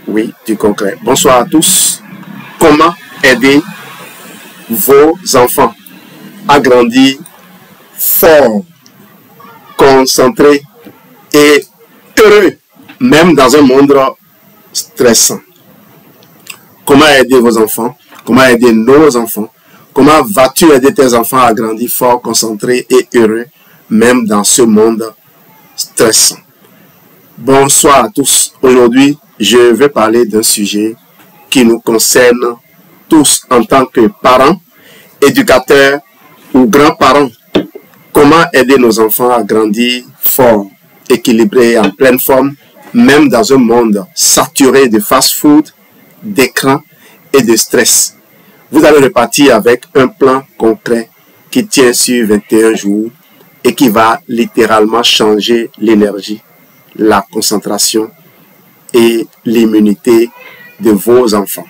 Oui, du concret. Bonsoir à tous. Comment aider vos enfants à grandir forts, concentrés et heureux, même dans un monde stressant? Comment aider vos enfants? Comment aider nos enfants? Comment vas-tu aider tes enfants à grandir forts, concentrés et heureux, même dans ce monde stressant? Bonsoir à tous. Aujourd'hui, je vais parler d'un sujet qui nous concerne tous en tant que parents, éducateurs ou grands-parents. Comment aider nos enfants à grandir forts, équilibrés, en pleine forme, même dans un monde saturé de fast-food, d'écran et de stress. Vous allez repartir avec un plan concret qui tient sur 21 jours et qui va littéralement changer l'énergie, la concentration et l'immunité de vos enfants.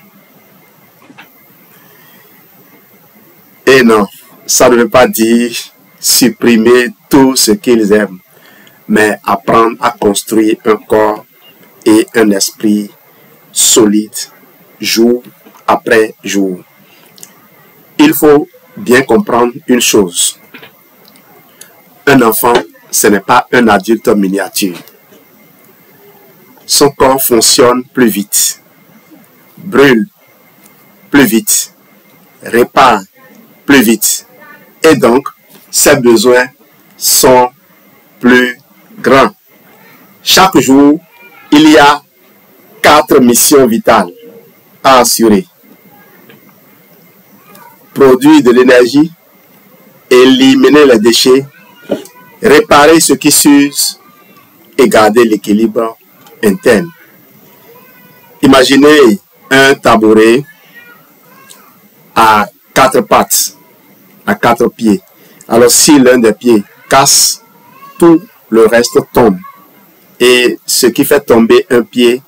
Et non, ça ne veut pas dire supprimer tout ce qu'ils aiment, mais apprendre à construire un corps et un esprit solide, jour après jour. Il faut bien comprendre une chose. Un enfant, ce n'est pas un adulte miniature. Son corps fonctionne plus vite, brûle plus vite, répare plus vite. Et donc, ses besoins sont plus grands. Chaque jour, il y a 4 missions vitales à assurer. Produire de l'énergie, éliminer les déchets, réparer ce qui s'use et garder l'équilibre interne. Imaginez un tabouret à 4 pattes, à 4 pieds. Alors si l'un des pieds casse, tout le reste tombe. Et ce qui fait tomber un pied,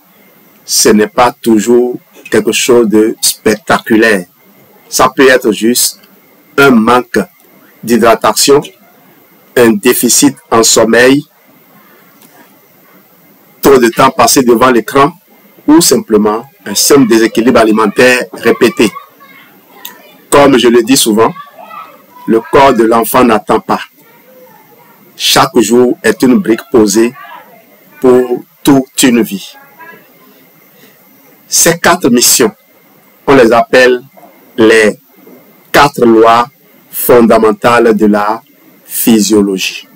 ce n'est pas toujours quelque chose de spectaculaire. Ça peut être juste un manque d'hydratation, un déficit en sommeil, trop de temps passé devant l'écran ou simplement un simple déséquilibre alimentaire répété. Comme je le dis souvent, le corps de l'enfant n'attend pas. Chaque jour est une brique posée pour toute une vie. Ces 4 missions, on les appelle les 4 lois fondamentales de la physiologie.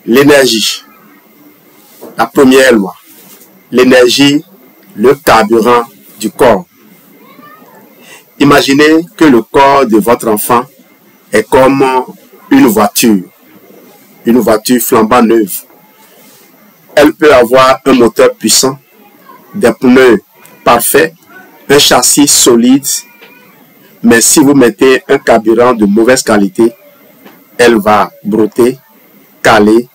L'énergie, la première loi. L'énergie, le carburant du corps. Imaginez que le corps de votre enfant est comme une voiture flambant neuve. Elle peut avoir un moteur puissant, des pneus parfaits, un châssis solide, mais si vous mettez un carburant de mauvaise qualité, elle va brouter, caler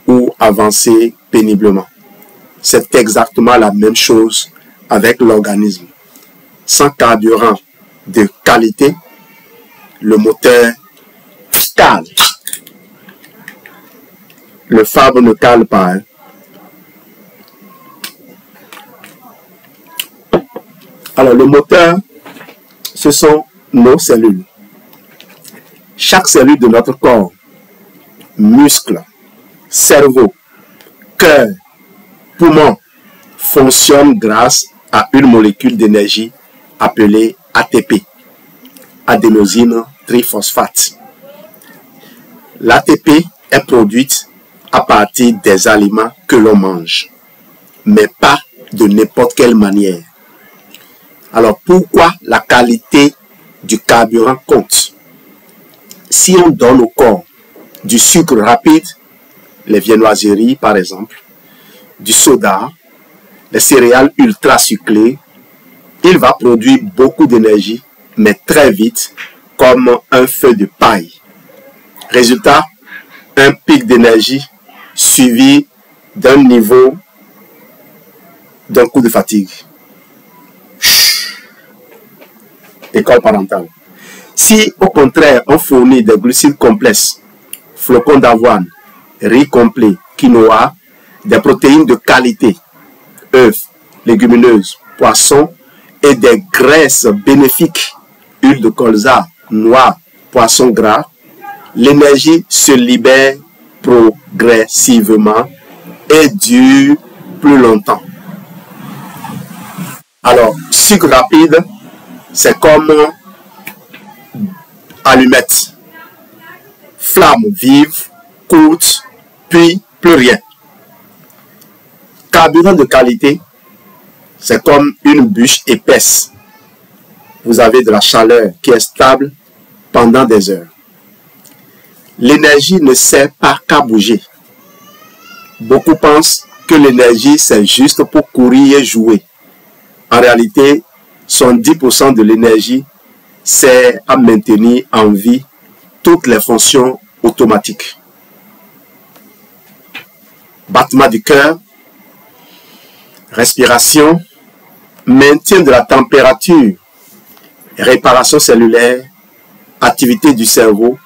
ou avancer péniblement. C'est exactement la même chose avec l'organisme. Sans carburant de qualité, le moteur cale. Le Fabre ne cale pas. Alors le moteur, ce sont nos cellules. Chaque cellule de notre corps, muscles, cerveau, cœur, poumon, fonctionne grâce à une molécule d'énergie appelée ATP, adénosine triphosphate. L'ATP est produite à partir des aliments que l'on mange, mais pas de n'importe quelle manière. Alors pourquoi la qualité du carburant compte? Si on donne au corps du sucre rapide, les viennoiseries par exemple, du soda, les céréales ultra sucrées, il va produire beaucoup d'énergie, mais très vite, comme un feu de paille. Résultat, un pic d'énergie suivi d'un niveau d'un coup de fatigue. École parentale. Si au contraire on fournit des glucides complexes, flocons d'avoine, riz complet, quinoa, des protéines de qualité, œufs, légumineuses, poissons et des graisses bénéfiques, huile de colza, noix, poisson gras, l'énergie se libère progressivement et dure plus longtemps. Alors, sucre rapide, c'est comme allumette. Flamme vive, courte, puis plus rien. Carburant de qualité, c'est comme une bûche épaisse. Vous avez de la chaleur qui est stable pendant des heures. L'énergie ne sert pas qu'à bouger. Beaucoup pensent que l'énergie, c'est juste pour courir et jouer. En réalité, 70% de l'énergie sert à maintenir en vie toutes les fonctions automatiques. Battement du cœur, respiration, maintien de la température, réparation cellulaire, activité du cerveau,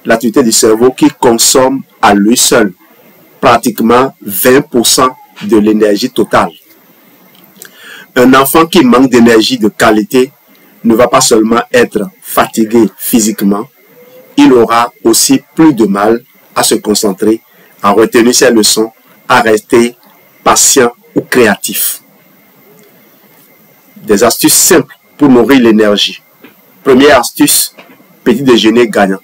l'activité du cerveau qui consomme à lui seul pratiquement 20% de l'énergie totale. Un enfant qui manque d'énergie de qualité ne va pas seulement être fatigué physiquement, il aura aussi plus de mal à se concentrer, à retenir ses leçons, à rester patient ou créatif. Des astuces simples pour nourrir l'énergie. Première astuce, petit déjeuner gagnant.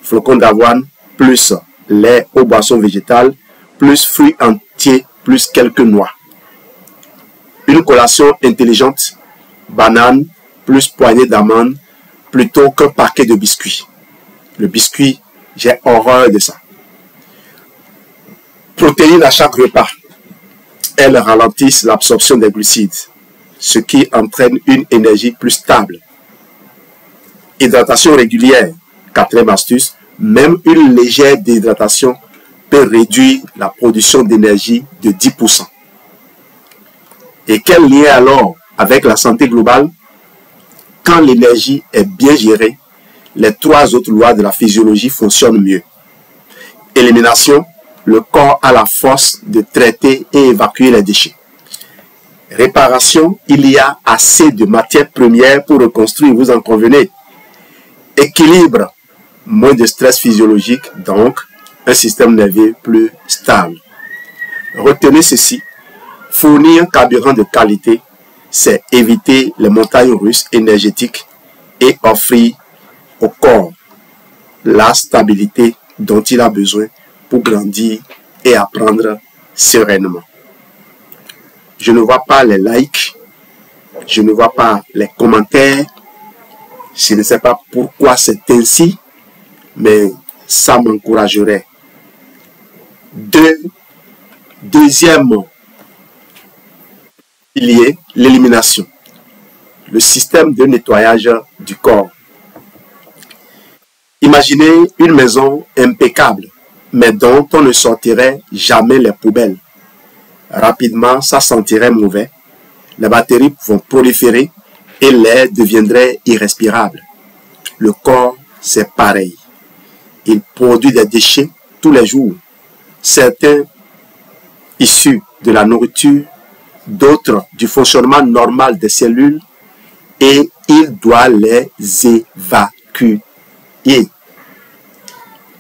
Flocons d'avoine, plus lait aux boissons végétales, plus fruits entiers, plus quelques noix. Une collation intelligente, banane, plus poignée d'amandes, plutôt qu'un paquet de biscuits. Le biscuit, j'ai horreur de ça. Protéines à chaque repas. Elles ralentissent l'absorption des glucides, ce qui entraîne une énergie plus stable. Hydratation régulière. Quatrième astuce, même une légère déshydratation peut réduire la production d'énergie de 10%. Et quel lien alors avec la santé globale? Quand l'énergie est bien gérée, les trois autres lois de la physiologie fonctionnent mieux. Élimination, le corps a la force de traiter et évacuer les déchets. Réparation, il y a assez de matières premières pour reconstruire, vous en convenez. Équilibre, moins de stress physiologique, donc un système nerveux plus stable. Retenez ceci, fournir un carburant de qualité, c'est éviter les montagnes russes énergétiques et offrir au corps la stabilité dont il a besoin pour grandir et apprendre sereinement. Je ne vois pas les likes, je ne vois pas les commentaires, je ne sais pas pourquoi c'est ainsi, mais ça m'encouragerait. Deuxième pilier, l'élimination. Le système de nettoyage du corps. Imaginez une maison impeccable, mais dont on ne sortirait jamais les poubelles. Rapidement, ça sentirait mauvais. Les bactéries vont proliférer et l'air deviendrait irrespirable. Le corps, c'est pareil. Il produit des déchets tous les jours. Certains issus de la nourriture, d'autres du fonctionnement normal des cellules, et il doit les évacuer.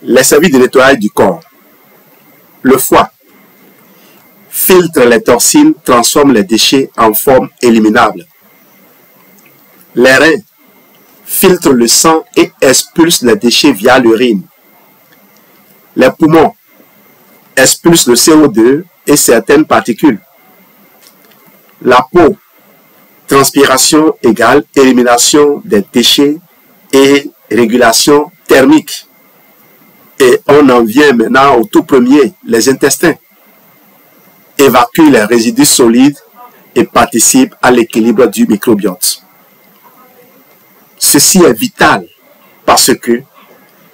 Les services de nettoyage du corps. Le foie filtre les toxines, transforme les déchets en forme éliminable. Les reins filtrent le sang et expulsent les déchets via l'urine. Les poumons expulsent le CO2 et certaines particules. La peau, transpiration égale élimination des déchets et régulation thermique. Et on en vient maintenant au tout premier, les intestins. Évacuent les résidus solides et participent à l'équilibre du microbiote. Ceci est vital parce que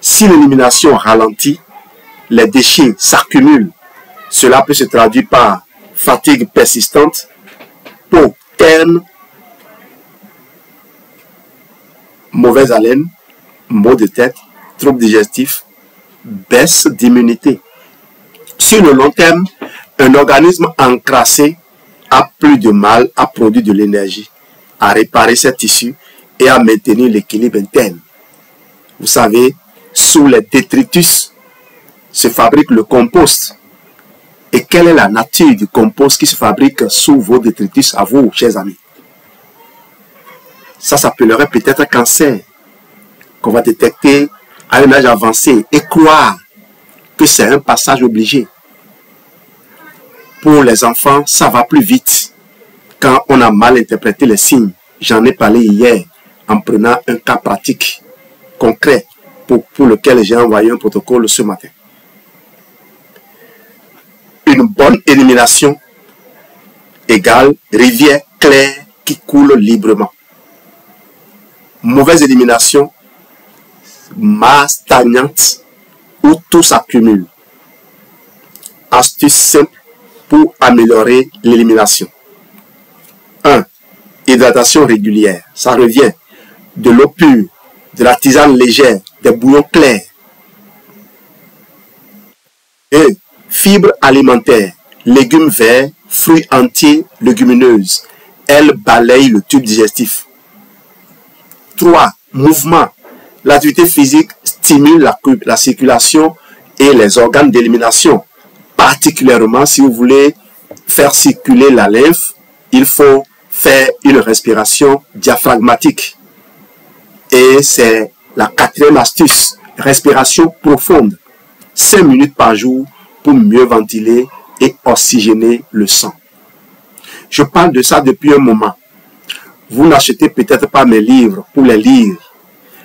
si l'élimination ralentit, les déchets s'accumulent. Cela peut se traduire par fatigue persistante, peau terne, mauvaise haleine, maux de tête, troubles digestifs, baisse d'immunité. Sur le long terme, un organisme encrassé a plus de mal à produire de l'énergie, à réparer ses tissus et à maintenir l'équilibre interne. Vous savez, sous les détritus se fabrique le compost. Et quelle est la nature du compost qui se fabrique sous vos détritus à vous, chers amis? Ça s'appellerait peut-être un cancer qu'on va détecter à un âge avancé et croire que c'est un passage obligé. Pour les enfants, ça va plus vite quand on a mal interprété les signes. J'en ai parlé hier en prenant un cas pratique, concret, pour lequel j'ai envoyé un protocole ce matin. Une bonne élimination égale rivière claire qui coule librement. Mauvaise élimination, masse stagnante où tout s'accumule. Astuce simple pour améliorer l'élimination. 1. Hydratation régulière. Ça revient de l'eau pure, de la tisane légère, des bouillons clairs. 2. Fibres alimentaires, légumes verts, fruits entiers, légumineuses. Elles balayent le tube digestif. 3. Mouvement. L'activité physique stimule la circulation et les organes d'élimination. Particulièrement si vous voulez faire circuler la lymphe, il faut faire une respiration diaphragmatique. Et c'est la 4e astuce, respiration profonde. 5 minutes par jour pour mieux ventiler et oxygéner le sang. Je parle de ça depuis un moment. Vous n'achetez peut-être pas mes livres pour les lire,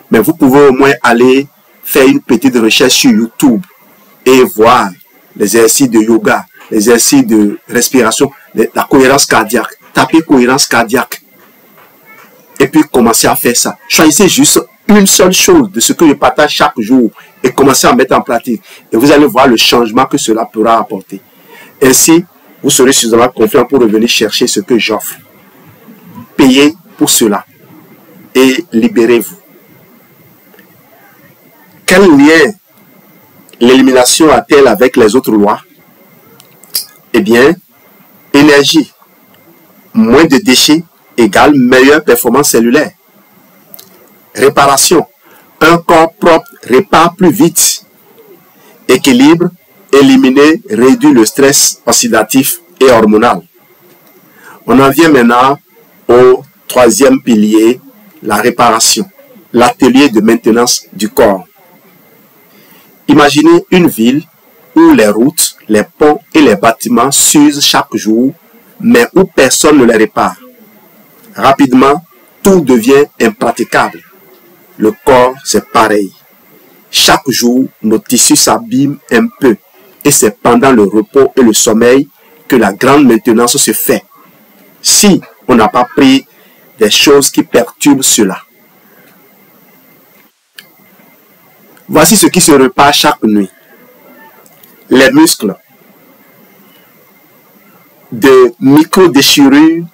mais vous pouvez au moins aller faire une petite recherche sur YouTube et voir les exercices de yoga, les exercices de respiration, la cohérence cardiaque. Tapez cohérence cardiaque et puis commencez à faire ça. Choisissez juste une seule chose de ce que je partage chaque jour et commencez à mettre en pratique. Et vous allez voir le changement que cela pourra apporter. Ainsi, vous serez suffisamment confiant pour revenir chercher ce que j'offre. Payez pour cela et libérez-vous. Quel lien l'élimination a-t-elle avec les autres lois? Eh bien, énergie, moins de déchets égale meilleure performance cellulaire. Réparation, un corps propre répare plus vite. Équilibre, éliminer, réduire le stress oxydatif et hormonal. On en vient maintenant au 3e pilier, la réparation, l'atelier de maintenance du corps. Imaginez une ville où les routes, les ponts et les bâtiments s'usent chaque jour, mais où personne ne les répare. Rapidement, tout devient impraticable. Le corps, c'est pareil. Chaque jour, nos tissus s'abîment un peu et c'est pendant le repos et le sommeil que la grande maintenance se fait. Si on n'a pas pris des choses qui perturbent cela. Voici ce qui se répare chaque nuit. Les muscles. De micro-déchirures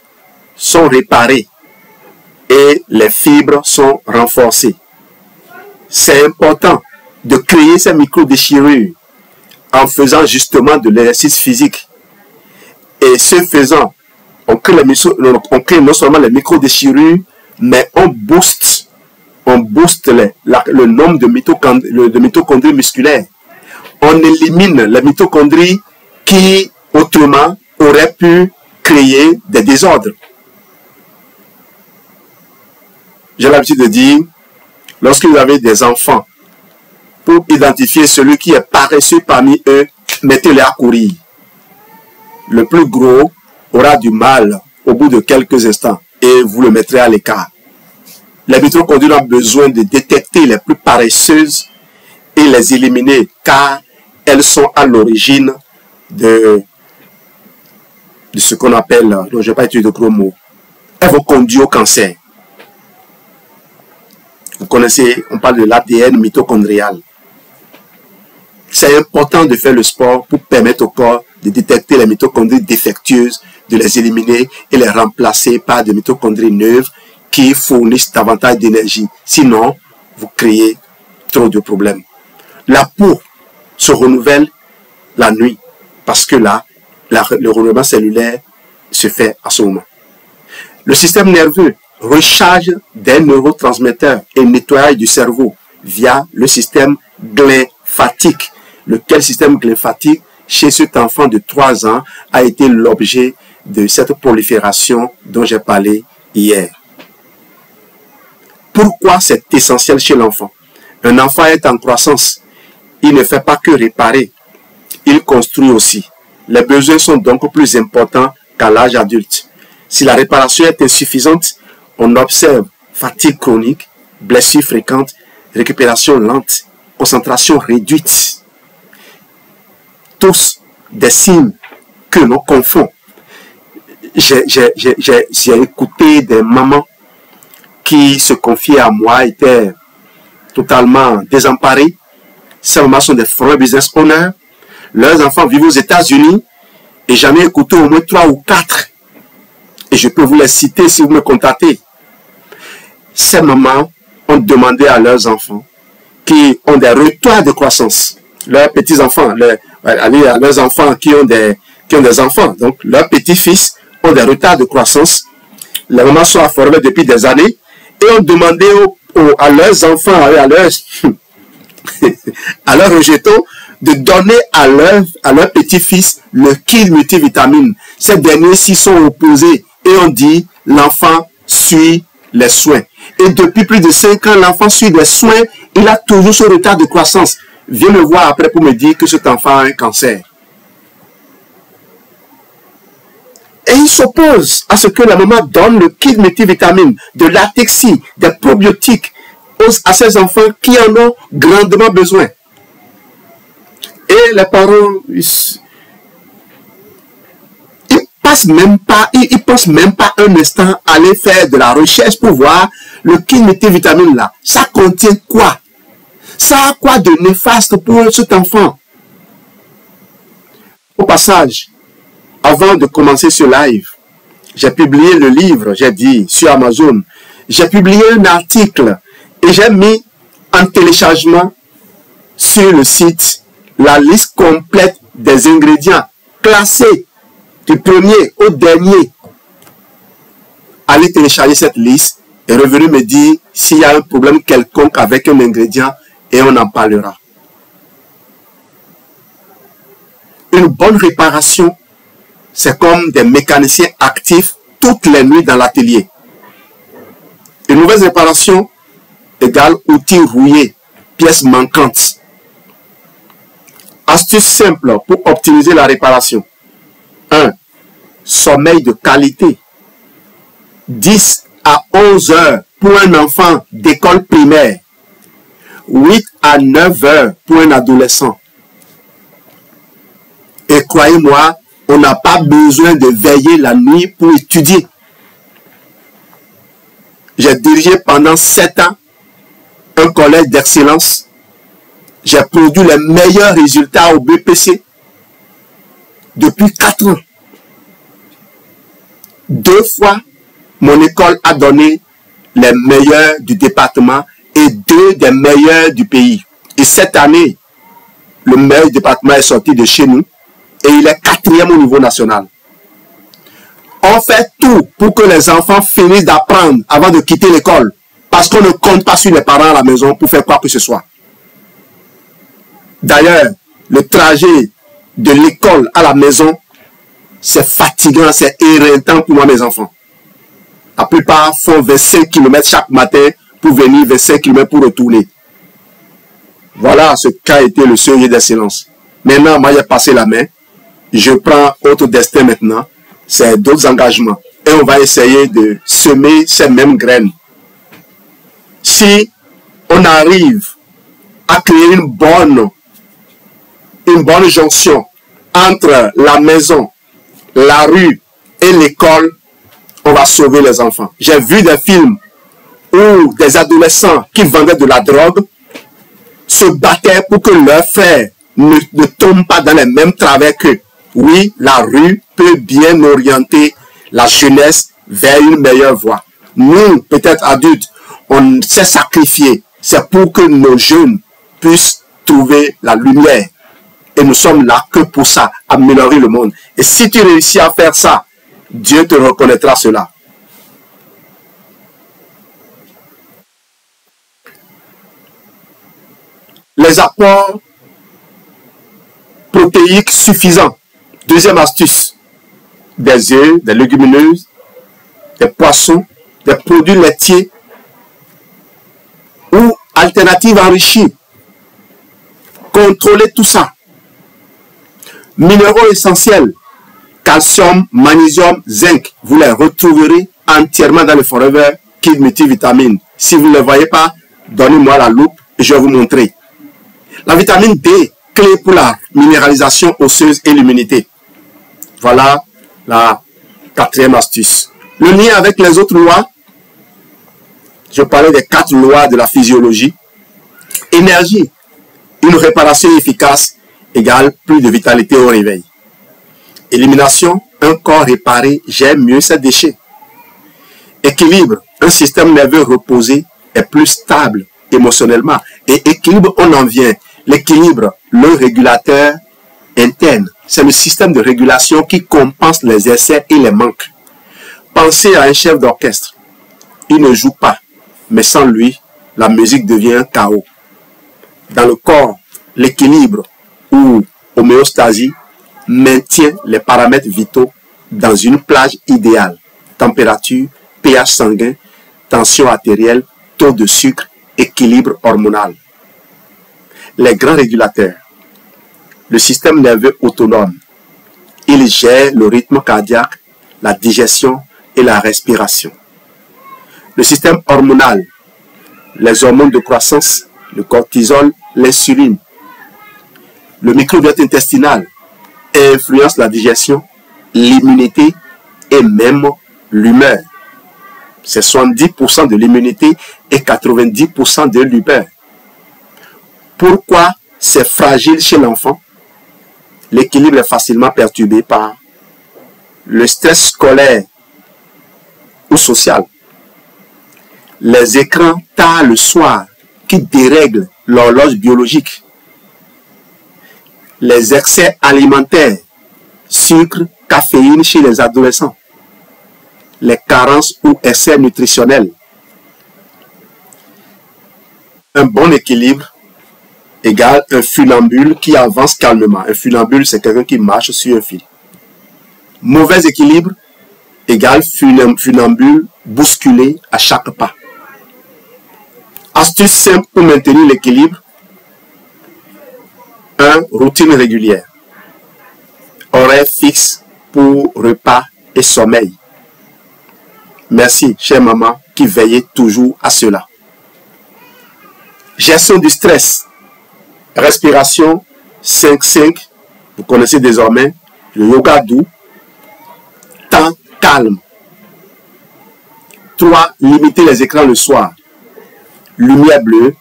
sont réparées et les fibres sont renforcées. C'est important de créer ces micro-déchirures en faisant justement de l'exercice physique. Et ce faisant, on crée non seulement les micro-déchirures, mais on booste le nombre de mitochondries musculaires. On élimine les mitochondries qui, autrement, auraient pu créer des désordres. J'ai l'habitude de dire, lorsque vous avez des enfants, pour identifier celui qui est paresseux parmi eux, mettez-les à courir. Le plus gros aura du mal au bout de quelques instants et vous le mettrez à l'écart. Les mitochondries ont besoin de détecter les plus paresseuses et les éliminer car elles sont à l'origine de ce qu'on appelle, donc je ne vais pas utiliser de gros mots, elles vont conduire au cancer. Vous connaissez, on parle de l'ADN mitochondrial. C'est important de faire le sport pour permettre au corps de détecter les mitochondries défectueuses, de les éliminer et les remplacer par des mitochondries neuves qui fournissent davantage d'énergie. Sinon, vous créez trop de problèmes. La peau se renouvelle la nuit parce que là, le renouvellement cellulaire se fait à ce moment. Le système nerveux recharge des neurotransmetteurs et nettoyage du cerveau via le système glymphatique. Lequel système glymphatique, chez cet enfant de 3 ans, a été l'objet de cette prolifération dont j'ai parlé hier. Pourquoi c'est essentiel chez l'enfant? Un enfant est en croissance. Il ne fait pas que réparer. Il construit aussi. Les besoins sont donc plus importants qu'à l'âge adulte. Si la réparation est insuffisante, on observe fatigue chronique, blessures fréquentes, récupération lente, concentration réduite. Tous des signes que l'on confond. J'ai écouté des mamans qui se confiaient à moi, étaient totalement désemparées. Ces mamans sont des francs business owners. Leurs enfants vivent aux États-Unis et j'en ai écouté au moins 3 ou 4. Et je peux vous les citer si vous me contactez. Ces mamans ont demandé à leurs enfants qui ont des retards de croissance, leurs petits-enfants, leurs enfants qui ont des enfants, donc leurs petits-fils ont des retards de croissance. Les mamans sont informées depuis des années et ont demandé à leurs enfants, à leurs rejetons, de donner à leur petit-fils le kit multivitamine. Ces derniers-ci sont opposés et on dit l'enfant suit les soins. Et depuis plus de 5 ans, l'enfant suit les soins, il a toujours ce retard de croissance. Viens me voir après pour me dire que cet enfant a un cancer. Et il s'oppose à ce que la maman donne le kit multivitamine, de l'atexie, des probiotiques à ces enfants qui en ont grandement besoin. Et les parents, ils pensent même pas un instant aller faire de la recherche pour voir le kit multivitamine là. Ça contient quoi? Ça a quoi de néfaste pour cet enfant? Au passage, avant de commencer ce live, j'ai publié le livre, j'ai dit, sur Amazon. J'ai publié un article et j'ai mis en téléchargement sur le site la liste complète des ingrédients classés du premier au dernier. Allez télécharger cette liste et revenez me dire s'il y a un problème quelconque avec un ingrédient et on en parlera. Une bonne réparation, c'est comme des mécaniciens actifs toutes les nuits dans l'atelier. Une mauvaise réparation égale outil rouillé, pièces manquantes. Astuce simple pour optimiser la réparation. 1. Sommeil de qualité. 10 à 11 heures pour un enfant d'école primaire. 8 à 9 heures pour un adolescent. Et croyez-moi, on n'a pas besoin de veiller la nuit pour étudier. J'ai dirigé pendant 7 ans un collège d'excellence. J'ai produit les meilleurs résultats au BPC depuis 4 ans. 2 fois, mon école a donné les meilleurs du département et 2 des meilleurs du pays. Et cette année, le meilleur département est sorti de chez nous et il est 4e au niveau national. On fait tout pour que les enfants finissent d'apprendre avant de quitter l'école parce qu'on ne compte pas sur les parents à la maison pour faire quoi que ce soit. D'ailleurs, le trajet de l'école à la maison, c'est fatigant, c'est éreintant pour moi, mes enfants. La plupart font 25 km chaque matin pour venir, 25 km pour retourner. Voilà ce qu'a été le seuil d'excellence. Maintenant, moi, j'ai passé la main. Je prends autre destin maintenant. C'est d'autres engagements. Et on va essayer de semer ces mêmes graines. Si on arrive à créer une bonne jonction entre la maison, la rue et l'école, on va sauver les enfants. J'ai vu des films où des adolescents qui vendaient de la drogue se battaient pour que leurs frères ne tombent pas dans les mêmes travers qu'eux. Oui, la rue peut bien orienter la jeunesse vers une meilleure voie. Nous, peut-être adultes, on s'est sacrifié. C'est pour que nos jeunes puissent trouver la lumière. Et nous sommes là que pour ça, améliorer le monde. Et si tu réussis à faire ça, Dieu te reconnaîtra cela. Les apports protéiques suffisants. Deuxième astuce. Des œufs, des légumineuses, des poissons, des produits laitiers ou alternatives enrichies. Contrôlez tout ça. Minéraux essentiels, calcium, magnésium, zinc, vous les retrouverez entièrement dans le Forever Kid Multivitamine. Si vous ne les voyez pas, donnez-moi la loupe et je vais vous montrer. La vitamine D, clé pour la minéralisation osseuse et l'immunité. Voilà la quatrième astuce. Le lien avec les autres lois, je parlais des 4 lois de la physiologie. Énergie, une réparation efficace égale plus de vitalité au réveil. Élimination, un corps réparé gère mieux ses déchets. Équilibre, un système nerveux reposé est plus stable émotionnellement. Et équilibre, on en vient. L'équilibre, le régulateur interne, c'est le système de régulation qui compense les excès et les manques. Pensez à un chef d'orchestre. Il ne joue pas, mais sans lui, la musique devient un chaos. Dans le corps, l'équilibre ou homéostasie maintient les paramètres vitaux dans une plage idéale. Température, pH sanguin, tension artérielle, taux de sucre, équilibre hormonal. Les grands régulateurs. Le système nerveux autonome. Il gère le rythme cardiaque, la digestion et la respiration. Le système hormonal. Les hormones de croissance, le cortisol, l'insuline. Le microbiote intestinal influence la digestion, l'immunité et même l'humeur. C'est 70% de l'immunité et 90% de l'humeur. Pourquoi c'est fragile chez l'enfant? L'équilibre est facilement perturbé par le stress scolaire ou social. Les écrans tard le soir qui dérèglent l'horloge biologique. Les excès alimentaires, sucre, caféine chez les adolescents. Les carences ou excès nutritionnels. Un bon équilibre égale un funambule qui avance calmement. Un funambule, c'est quelqu'un qui marche sur un fil. Mauvais équilibre égale funambule bousculé à chaque pas. Astuce simple pour maintenir l'équilibre. 1. Routine régulière. Horaire fixe pour repas et sommeil. Merci, chère maman, qui veillait toujours à cela. Gestion du stress. Respiration 5-5. Vous connaissez désormais le yoga doux. Temps calme. 3. Limiter les écrans le soir. Lumière bleue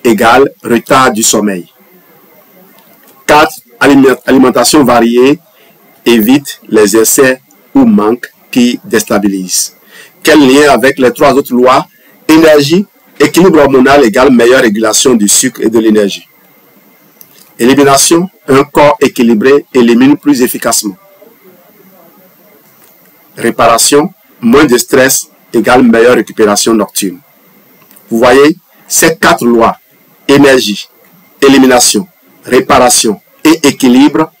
égale retard du sommeil. 4. Alimentation variée évite les excès ou manques qui déstabilisent. Quel lien avec les 3 autres lois? Énergie, équilibre hormonal égale meilleure régulation du sucre et de l'énergie. Élimination, un corps équilibré élimine plus efficacement. Réparation, moins de stress égale meilleure récupération nocturne. Vous voyez, ces 4 lois, énergie, élimination, réparation et équilibre,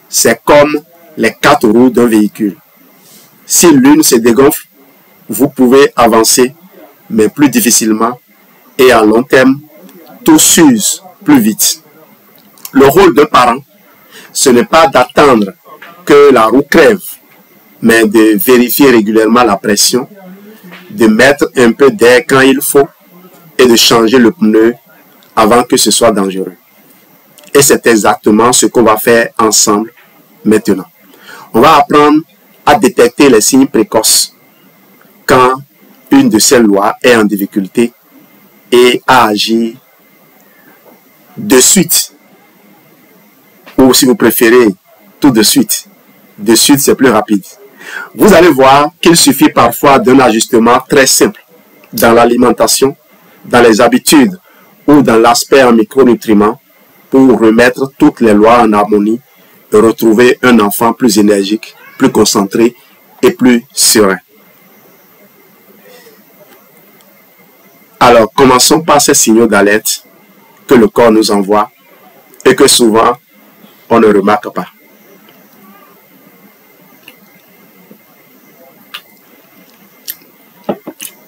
c'est comme les 4 roues d'un véhicule. Si l'une se dégonfle, vous pouvez avancer, mais plus difficilement, et à long terme, tout s'use plus vite. Le rôle d'un parent, ce n'est pas d'attendre que la roue crève, mais de vérifier régulièrement la pression, de mettre un peu d'air quand il faut et de changer le pneu avant que ce soit dangereux. Et c'est exactement ce qu'on va faire ensemble maintenant. On va apprendre à détecter les signes précoces quand une de ces lois est en difficulté et à agir de suite. Ou si vous préférez, tout de suite. De suite, c'est plus rapide. Vous allez voir qu'il suffit parfois d'un ajustement très simple dans l'alimentation, dans les habitudes ou dans l'aspect en micronutriments pour remettre toutes les lois en harmonie et retrouver un enfant plus énergique, plus concentré et plus serein. Alors, commençons par ces signaux d'alerte que le corps nous envoie et que souvent, on ne remarque pas.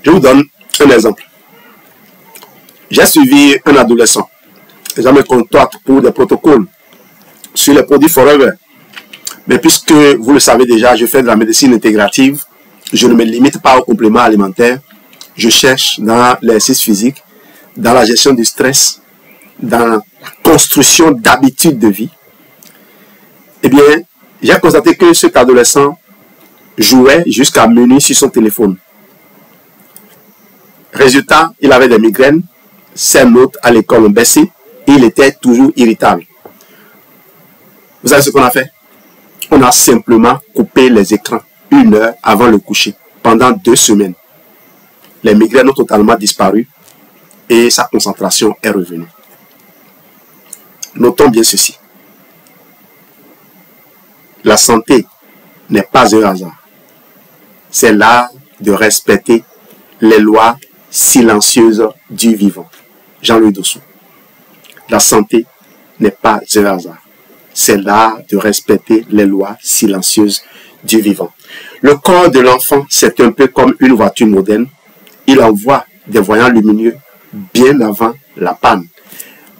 Je vous donne un exemple. J'ai suivi un adolescent. Je me contacte pour des protocoles sur les produits Forever. Mais puisque vous le savez déjà, je fais de la médecine intégrative, je ne me limite pas aux compléments alimentaires. Je cherche dans l'exercice physique, dans la gestion du stress, dans la construction d'habitudes de vie. Eh bien, j'ai constaté que cet adolescent jouait jusqu'à minuit sur son téléphone. Résultat, il avait des migraines, ses notes à l'école ont baissé et il était toujours irritable. Vous savez ce qu'on a fait? On a simplement coupé les écrans 1 heure avant le coucher, pendant 2 semaines. Les migraines ont totalement disparu et sa concentration est revenue. Notons bien ceci. La santé n'est pas un hasard. C'est l'art de respecter les lois silencieuses du vivant. Jean-Louis Dossou. La santé n'est pas un hasard. C'est l'art de respecter les lois silencieuses du vivant. Le corps de l'enfant, c'est un peu comme une voiture moderne. Il envoie des voyants lumineux bien avant la panne.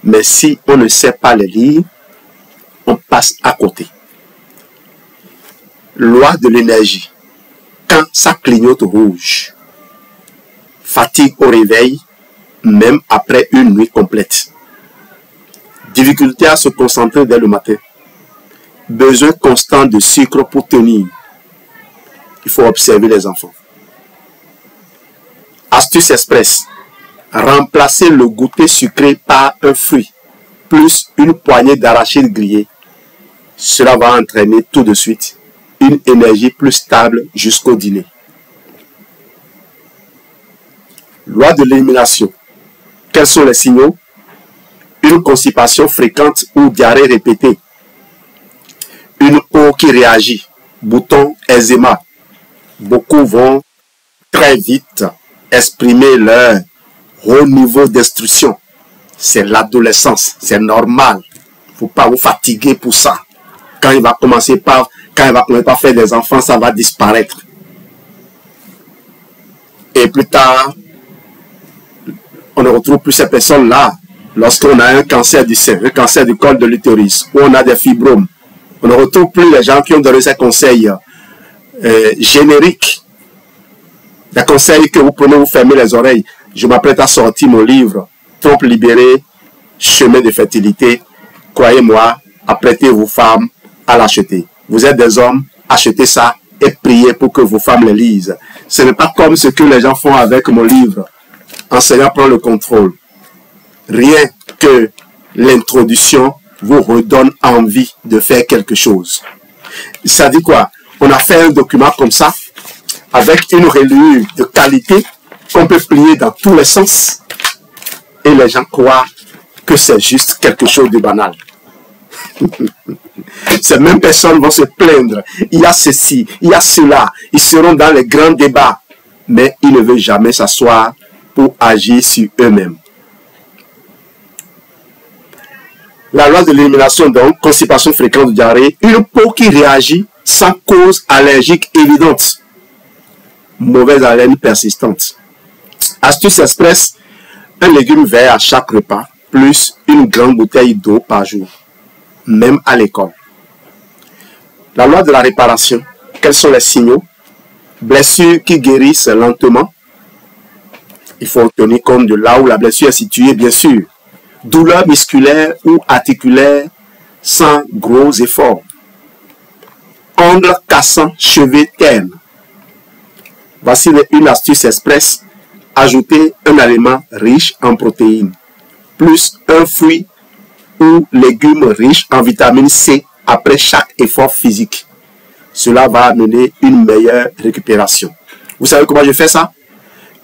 Mais si on ne sait pas les lire, on passe à côté. Loi de l'énergie. Quand ça clignote rouge, fatigue au réveil, même après une nuit complète. Difficulté à se concentrer dès le matin. Besoin constant de sucre pour tenir. Il faut observer les enfants. Astuce express. Remplacer le goûter sucré par un fruit, plus une poignée d'arachides grillées. Cela va entraîner tout de suite une énergie plus stable jusqu'au dîner. Loi de l'élimination. Quels sont les signaux? Une constipation fréquente ou diarrhée répétée. Une eau qui réagit. Bouton eczéma. Beaucoup vont très vite exprimer leur haut niveau d'instruction. C'est l'adolescence. C'est normal. Il ne faut pas vous fatiguer pour ça. Quand il va commencer par faire des enfants, ça va disparaître. Et plus tard, on ne retrouve plus ces personnes-là. Lorsqu'on a un cancer du sein, un cancer du col de l'utérus, ou on a des fibromes, on ne retrouve plus les gens qui ont donné ces conseils génériques. Des conseils que vous prenez, vous fermez les oreilles. Je m'apprête à sortir mon livre, Trompe libérée, chemin de fertilité. Croyez-moi, apprêtez vos femmes à l'acheter. Vous êtes des hommes, achetez ça et priez pour que vos femmes les lisent. Ce n'est pas comme ce que les gens font avec mon livre. Enseignant prend le contrôle. Rien que l'introduction vous redonne envie de faire quelque chose. Ça dit quoi? On a fait un document comme ça, avec une reliure de qualité qu'on peut plier dans tous les sens. Et les gens croient que c'est juste quelque chose de banal. Ces mêmes personnes vont se plaindre. Il y a ceci, il y a cela. Ils seront dans les grands débats. Mais ils ne veulent jamais s'asseoir pour agir sur eux-mêmes. La loi de l'élimination, donc, constipation fréquente de diarrhée, une peau qui réagit sans cause allergique évidente. Mauvaise haleine persistante. Astuce express, un légume vert à chaque repas, plus une grande bouteille d'eau par jour, même à l'école. La loi de la réparation, quels sont les signaux? Blessures qui guérissent lentement. Il faut tenir compte de là où la blessure est située, bien sûr. Douleur musculaire ou articulaire sans gros efforts. Ongles cassants, cheveux ternes. Voici une astuce express. Ajouter un aliment riche en protéines, plus un fruit ou légume riche en vitamine C après chaque effort physique. Cela va amener une meilleure récupération. Vous savez comment je fais ça?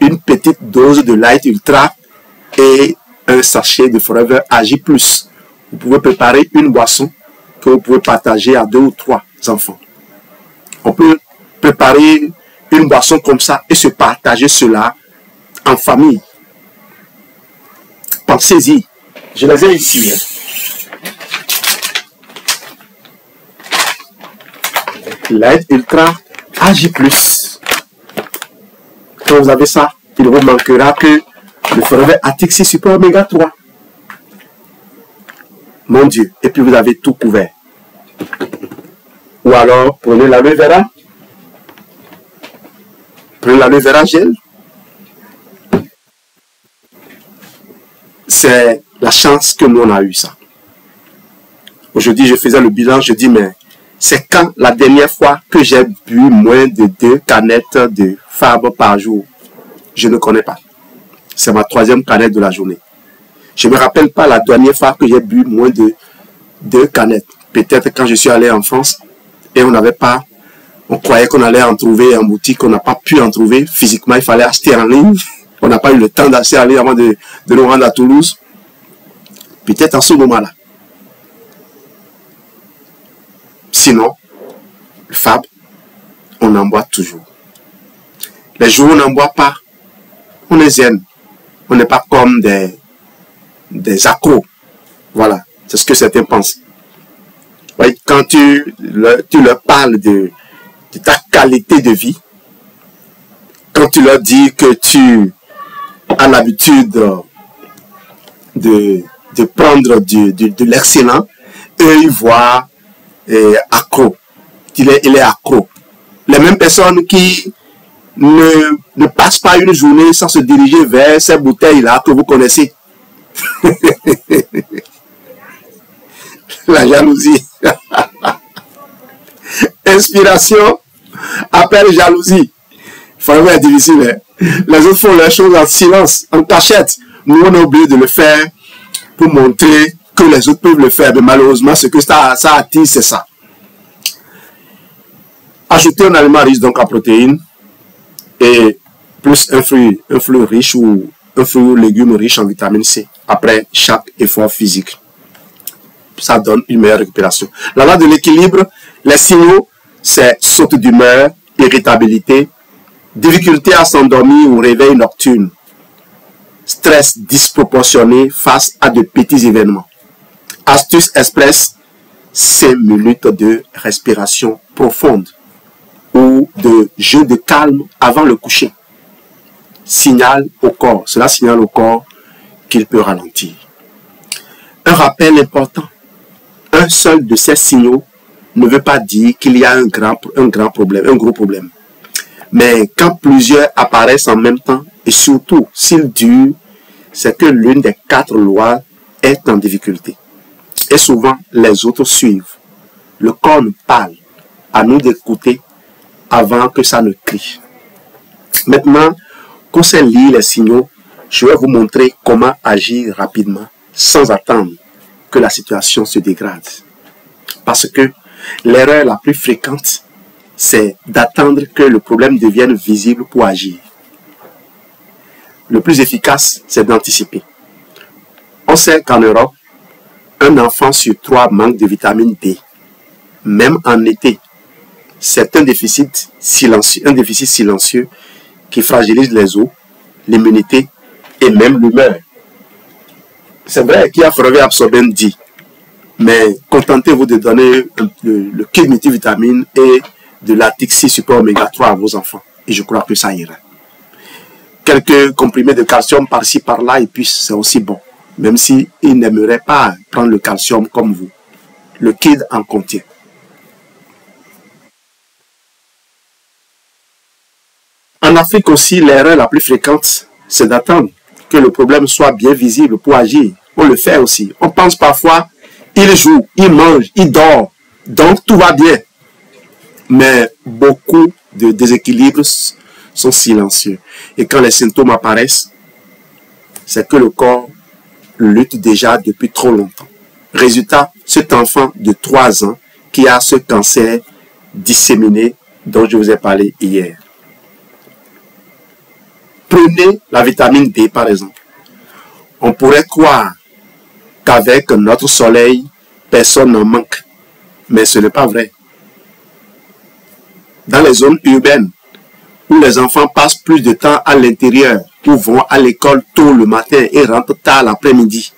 Une petite dose de Light Ultra et un sachet de Forever AG+. Vous pouvez préparer une boisson que vous pouvez partager à 2 ou 3 enfants. On peut préparer une boisson comme ça et se partager cela en famille. Pensez-y. Je les ai ici. L'aide ultra AJ+. Quand vous avez ça, il vous manquera que le forfait Atixi Super Oméga 3. Mon Dieu. Et puis vous avez tout couvert. Ou alors, prenez l'aloe vera. Prenez l'aloe vera gel. C'est la chance que nous on a eu ça. Aujourd'hui, je faisais le bilan, je dis, mais c'est quand la dernière fois que j'ai bu moins de 2 canettes de Fab par jour? Je ne connais pas. C'est ma 3e canette de la journée. Je ne me rappelle pas la dernière fois que j'ai bu moins de 2 canettes. Peut-être quand je suis allé en France et on n'avait pas, on croyait qu'on allait en trouver en boutique, on n'a pas pu en trouver. Physiquement, il fallait acheter en ligne. On n'a pas eu le temps d'acheter en ligne avant de nous rendre à Toulouse. Peut-être en ce moment-là. Sinon, le Fab, on en boit toujours. Les jours où on n'en boit pas, on les aime. On n'est pas comme des accros. Voilà, c'est ce que certains pensent. Oui, quand tu leur parles de ta qualité de vie, quand tu leur dis que tu as l'habitude de prendre de l'excellent, eux, ils voient accro. Il est accro. Les mêmes personnes qui ne passent pas une journée sans se diriger vers ces bouteilles-là que vous connaissez. La jalousie. Inspiration appelle jalousie. Vraiment c'est difficile. Hein? Les autres font leurs choses en silence, en cachette. Nous, on a oublié de le faire pour montrer que les autres peuvent le faire. Mais malheureusement, ce que ça attire, c'est ça. Ajouter un aliment riche donc en protéines et plus un fruit riche ou un fruit ou légume riche en vitamine C après chaque effort physique. Ça donne une meilleure récupération. La loi de l'équilibre, les signaux, c'est saute d'humeur, irritabilité, difficulté à s'endormir ou réveil nocturne, stress disproportionné face à de petits événements. Astuce express, 5 minutes de respiration profonde ou de jeu de calme avant le coucher. Signale au corps, cela signale au corps qu'il peut ralentir. Un rappel important, un seul de ces signaux ne veut pas dire qu'il y a un gros problème. Mais quand plusieurs apparaissent en même temps, et surtout s'ils durent, c'est que l'une des 4 lois est en difficulté. Et souvent, les autres suivent. Le corps nous parle, à nous d'écouter avant que ça ne crie. Maintenant qu'on sait lire les signaux, je vais vous montrer comment agir rapidement, sans attendre que la situation se dégrade. Parce que l'erreur la plus fréquente, c'est d'attendre que le problème devienne visible pour agir. Le plus efficace, c'est d'anticiper. On sait qu'en Europe, un enfant sur 3 manque de vitamine D. Même en été, c'est un déficit silencieux qui fragilise les os, l'immunité et même l'humeur. C'est vrai qu'il y a Forever Absorbent dit, mais contentez-vous de donner le kit multivitamine et de l'Atixi Super Oméga 3 à vos enfants. Et je crois que ça ira. Quelques comprimés de calcium par-ci, par-là, et puis c'est aussi bon. Même s'ils n'aimeraient pas prendre le calcium comme vous. Le kit en contient. En Afrique aussi, l'erreur la plus fréquente, c'est d'attendre que le problème soit bien visible pour agir. On le fait aussi. On pense parfois, il joue, il mange, il dort. Donc tout va bien. Mais beaucoup de déséquilibres sont silencieux. Et quand les symptômes apparaissent, c'est que le corps lutte déjà depuis trop longtemps. Résultat, cet enfant de 3 ans qui a ce cancer disséminé dont je vous ai parlé hier. Prenez la vitamine D par exemple. On pourrait croire qu'avec notre soleil, personne n'en manque. Mais ce n'est pas vrai. dans les zones urbaines, où les enfants passent plus de temps à l'intérieur, ou vont à l'école tôt le matin et rentrent tard l'après-midi.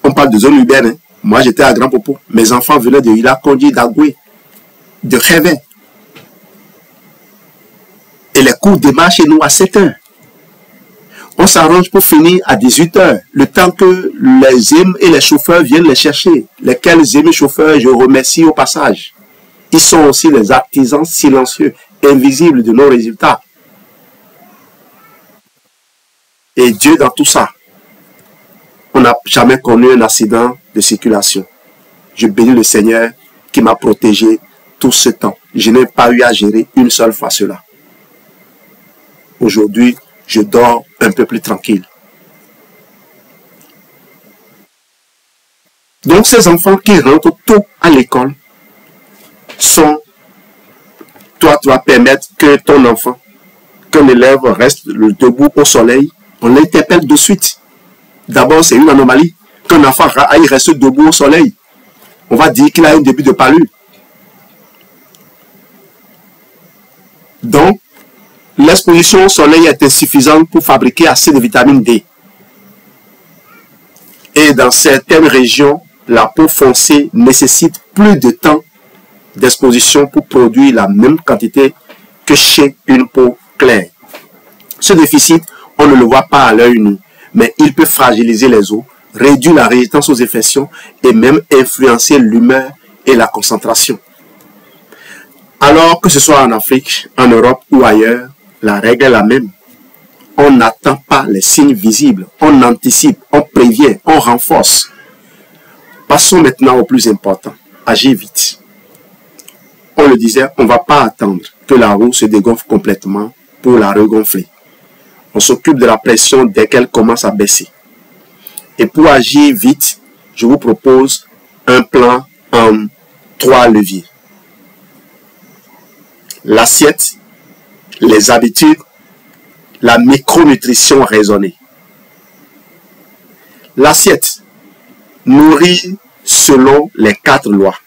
On parle de zones urbaines. Hein. Moi, j'étais à Grand Popo. Mes enfants venaient de Ilakondi, d'Agoué, de Réveil. Et les cours démarrent chez nous à 7 heures. On s'arrange pour finir à 18 heures, le temps que les IM et les chauffeurs viennent les chercher. Lesquels IM et chauffeurs, je remercie au passage. Ils sont aussi les artisans silencieux, invisibles de nos résultats. Et Dieu dans tout ça, on n'a jamais connu un accident de circulation. Je bénis le Seigneur qui m'a protégé tout ce temps. Je n'ai pas eu à gérer une seule fois cela. Aujourd'hui, je dors un peu plus tranquille. Donc ces enfants qui rentrent tôt à l'école sont, toi tu vas permettre que ton enfant, qu'un élève reste debout au soleil, on l'interpelle de suite. D'abord c'est une anomalie, qu'un enfant aille rester debout au soleil. On va dire qu'il a un début de palud. Donc, l'exposition au soleil est insuffisante pour fabriquer assez de vitamine D. Et dans certaines régions, la peau foncée nécessite plus de temps d'exposition pour produire la même quantité que chez une peau claire. Ce déficit, on ne le voit pas à l'œil nu, mais il peut fragiliser les os, réduire la résistance aux infections et même influencer l'humeur et la concentration. Alors que ce soit en Afrique, en Europe ou ailleurs, la règle est la même. On n'attend pas les signes visibles, on anticipe, on prévient, on renforce. Passons maintenant au plus important, agir vite. On le disait, on ne va pas attendre que la roue se dégonfle complètement pour la regonfler. On s'occupe de la pression dès qu'elle commence à baisser. Et pour agir vite, je vous propose un plan en 3 leviers. L'assiette, les habitudes, la micronutrition raisonnée. L'assiette nourrit selon les 4 lois.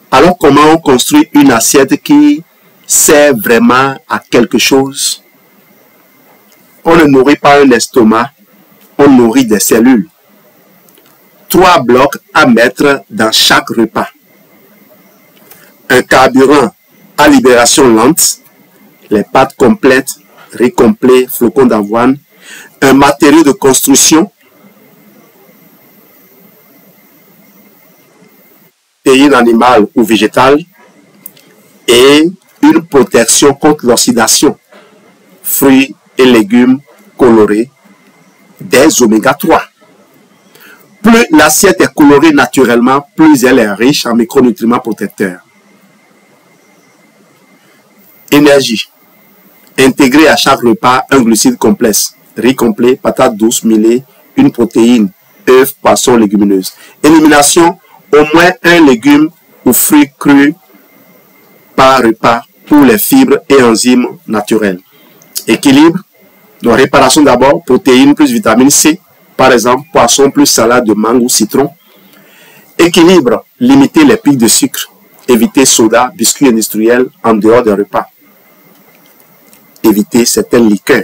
Alors comment on construit une assiette qui sert vraiment à quelque chose? On ne nourrit pas un estomac, on nourrit des cellules. 3 blocs à mettre dans chaque repas. Un carburant à libération lente, les pâtes complètes, riz complet, flocons d'avoine, un matériau de construction, protéines animales ou végétales, et une protection contre l'oxydation, fruits et légumes colorés, des oméga 3. Plus l'assiette est colorée naturellement, plus elle est riche en micronutriments protecteurs. Énergie. Intégrer à chaque repas un glucide complexe, riz complet, patates douces, mielées, une protéine, œufs, poissons, légumineuses. Élimination, au moins un légume ou fruit cru par repas pour les fibres et enzymes naturels. Équilibre, donc réparation d'abord, protéines plus vitamine C, par exemple, poisson plus salade de mangue ou citron. Équilibre, limiter les pics de sucre, éviter soda, biscuits industriels en dehors des repas. Éviter certaines liqueurs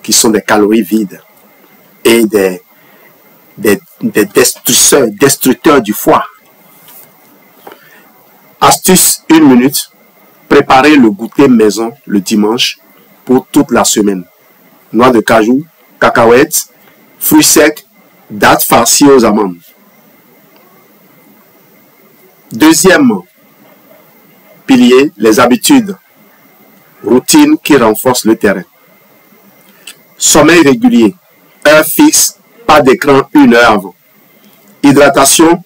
qui sont des calories vides et des destructeurs du foie. Astuce 1 minute, préparez le goûter maison le dimanche pour toute la semaine. Noix de cajou, cacahuètes, fruits secs, dattes farcies aux amandes. Deuxième pilier, les habitudes. Routine qui renforce le terrain. Sommeil régulier. Heure fixe, pas d'écran 1 heure avant. Hydratation,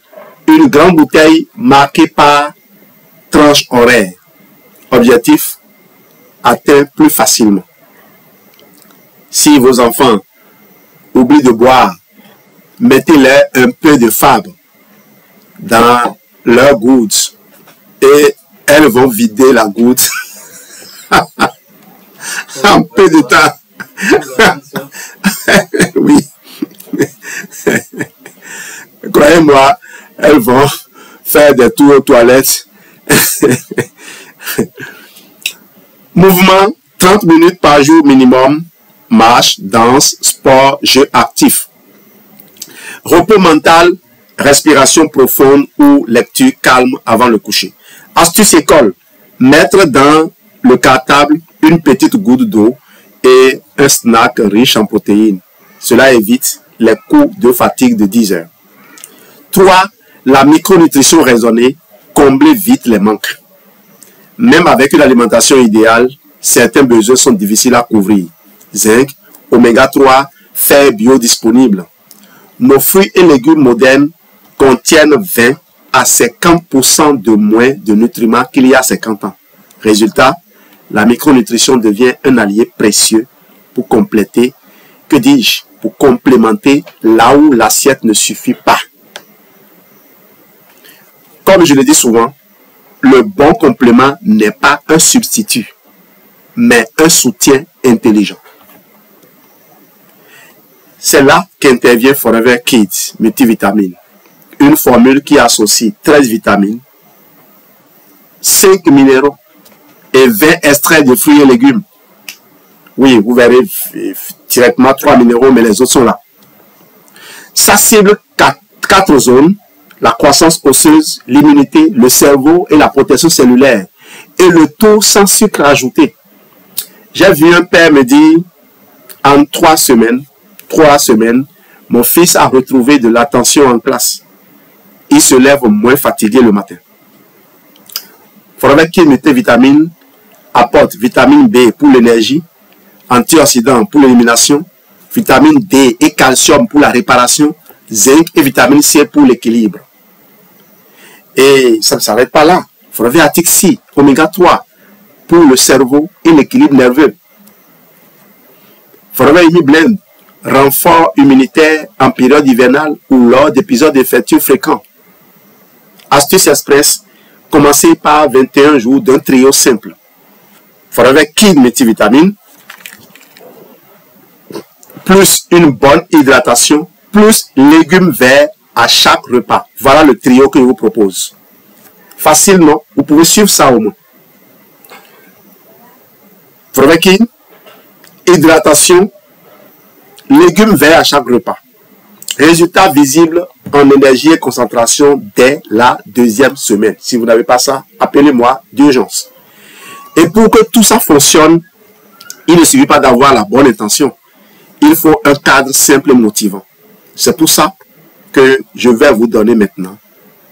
une grande bouteille marquée par tranche horaire. Objectif, atteint plus facilement. Si vos enfants oublient de boire, mettez-leur un peu de Fab dans leur goutte et elles vont vider la goutte en peu de temps. Oui. Croyez-moi, elles vont faire des tours aux toilettes. Mouvement, 30 minutes par jour minimum. Marche, danse, sport, jeu actif. Repos mental, respiration profonde ou lecture calme avant le coucher. Astuce école, mettre dans le cartable une petite goutte d'eau et un snack riche en protéines. Cela évite les coups de fatigue de 10 heures. 3. La micronutrition raisonnée, combler vite les manques. Même avec une alimentation idéale, certains besoins sont difficiles à couvrir. Zinc, oméga 3, fer biodisponible. Nos fruits et légumes modernes contiennent 20 à 50% de moins de nutriments qu'il y a 50 ans. Résultat, la micronutrition devient un allié précieux pour compléter, pour complémenter là où l'assiette ne suffit pas. Comme je le dis souvent, le bon complément n'est pas un substitut, mais un soutien intelligent. C'est là qu'intervient Forever Kids multivitamine, une formule qui associe 13 vitamines, 5 minéraux et 20 extraits de fruits et légumes. Oui, vous verrez directement 3 minéraux, mais les autres sont là. Ça cible 4 zones: la croissance osseuse, l'immunité, le cerveau et la protection cellulaire. Et le tout sans sucre ajouté. J'ai vu un père me dire, en 3 semaines, mon fils a retrouvé de l'attention en classe. Il se lève moins fatigué le matin. Forever Kids multivitamine apporte vitamine B pour l'énergie, antioxydants pour l'élimination, vitamine D et calcium pour la réparation, zinc et vitamine C pour l'équilibre. Et ça ne s'arrête pas là. Forever Active C, oméga 3 pour le cerveau et l'équilibre nerveux. Forever Immu Blend, renfort immunitaire en période hivernale ou lors d'épisodes infectieux fréquents. Astuce express, commencez par 21 jours d'un trio simple. Forever Kids multivitamine, plus une bonne hydratation, plus légumes verts à chaque repas. Voilà le trio que je vous propose. Facilement, vous pouvez suivre ça au moins. Forever Kids, hydratation, légumes verts à chaque repas. Résultat visible en énergie et concentration dès la 2e semaine. Si vous n'avez pas ça, appelez-moi d'urgence. Et pour que tout ça fonctionne, il ne suffit pas d'avoir la bonne intention. Il faut un cadre simple et motivant. C'est pour ça que je vais vous donner maintenant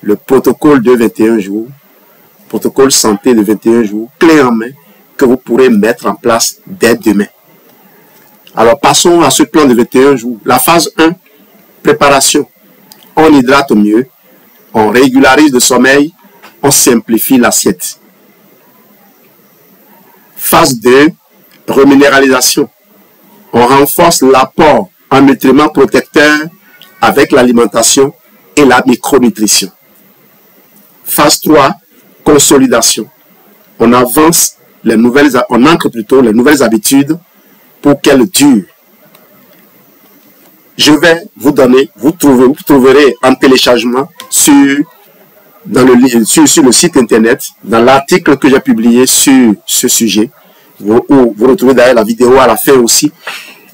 le protocole de 21 jours, protocole santé de 21 jours, clé en main, que vous pourrez mettre en place dès demain. Alors passons à ce plan de 21 jours. La phase 1, préparation. On hydrate mieux, on régularise le sommeil, on simplifie l'assiette. Phase 2, reminéralisation. On renforce l'apport en nutriments protecteurs avec l'alimentation et la micronutrition. Phase 3, consolidation. On ancre les nouvelles habitudes pour qu'elles durent. Je vais vous donner, vous trouverez en téléchargement sur le site internet, dans l'article que j'ai publié sur ce sujet. Vous retrouvez d'ailleurs la vidéo à la fin aussi.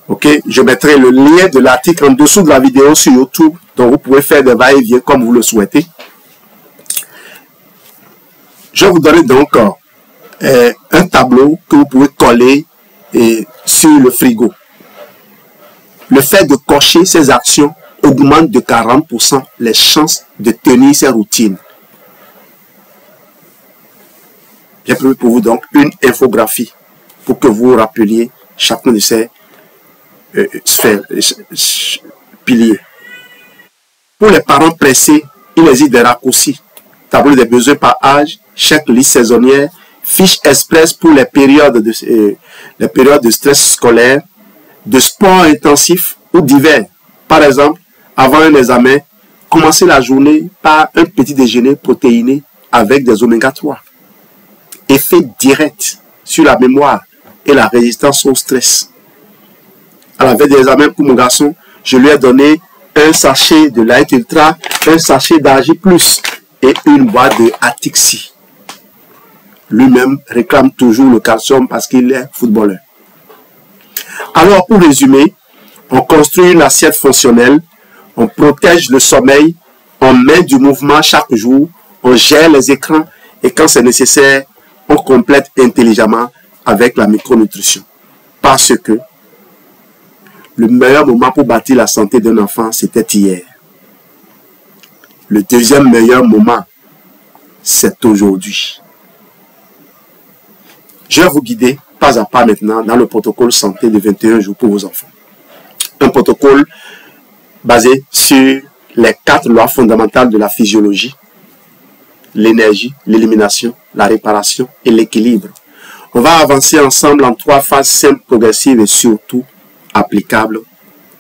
Ok, je mettrai le lien de l'article en dessous de la vidéo sur YouTube, donc vous pouvez faire des va-et-vient comme vous le souhaitez. Je vais vous donner donc un tableau que vous pouvez coller sur le frigo. Le fait de cocher ces actions augmente de 40% les chances de tenir ces routines. J'ai prévu pour vous donc une infographie pour que vous rappeliez chacun de ces piliers. Pour les parents pressés, il existe des raccourcis. Tableau des besoins par âge, checklist saisonnière, fiche express pour les périodes de stress scolaire, de sport intensif ou divers. Par exemple, avant un examen, commencez la journée par un petit déjeuner protéiné avec des oméga 3. Effet direct sur la mémoire et la résistance au stress. À la veille des examens pour mon garçon, je lui ai donné un sachet de Light Ultra, un sachet d'Agi Plus et une boîte de Atixi. Lui-même réclame toujours le calcium parce qu'il est footballeur. Alors, pour résumer, on construit une assiette fonctionnelle, on protège le sommeil, on met du mouvement chaque jour, on gère les écrans et quand c'est nécessaire, on complète intelligemment avec la micronutrition. Parce que le meilleur moment pour bâtir la santé d'un enfant, c'était hier. Le deuxième meilleur moment, c'est aujourd'hui. Je vais vous guider pas à pas maintenant dans le protocole santé de 21 jours pour vos enfants. Un protocole basé sur les 4 lois fondamentales de la physiologie: l'énergie, l'élimination, la réparation et l'équilibre. On va avancer ensemble en 3 phases simples, progressives et surtout applicables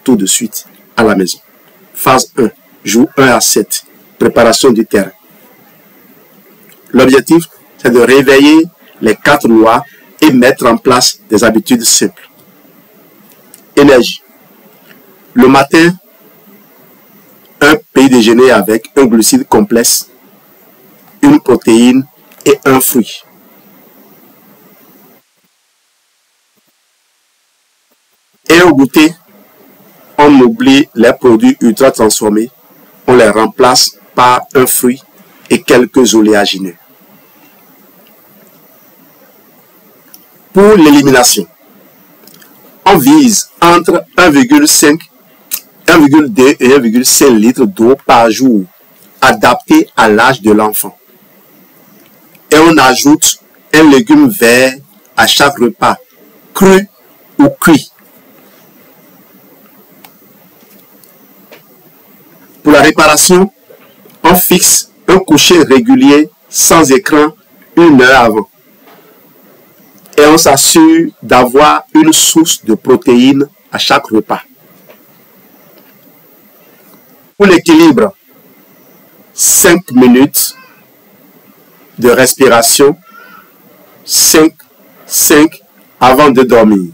tout de suite à la maison. Phase 1, jour 1 à 7, préparation du terrain. L'objectif, c'est de réveiller les 4 lois et mettre en place des habitudes simples. Énergie. Le matin, un petit déjeuner avec un glucide complexe, une protéine et un fruit. Et au goûter, on oublie les produits ultra transformés, on les remplace par un fruit et quelques oléagineux. Pour l'élimination, on vise entre 1,5, 1,2 et 1,5 litres d'eau par jour, adapté à l'âge de l'enfant. Et on ajoute un légume vert à chaque repas, cru ou cuit. Pour la réparation, on fixe un coucher régulier sans écran 1 heure avant. Et on s'assure d'avoir une source de protéines à chaque repas. Pour l'équilibre, 5 minutes de respiration, 5 avant de dormir.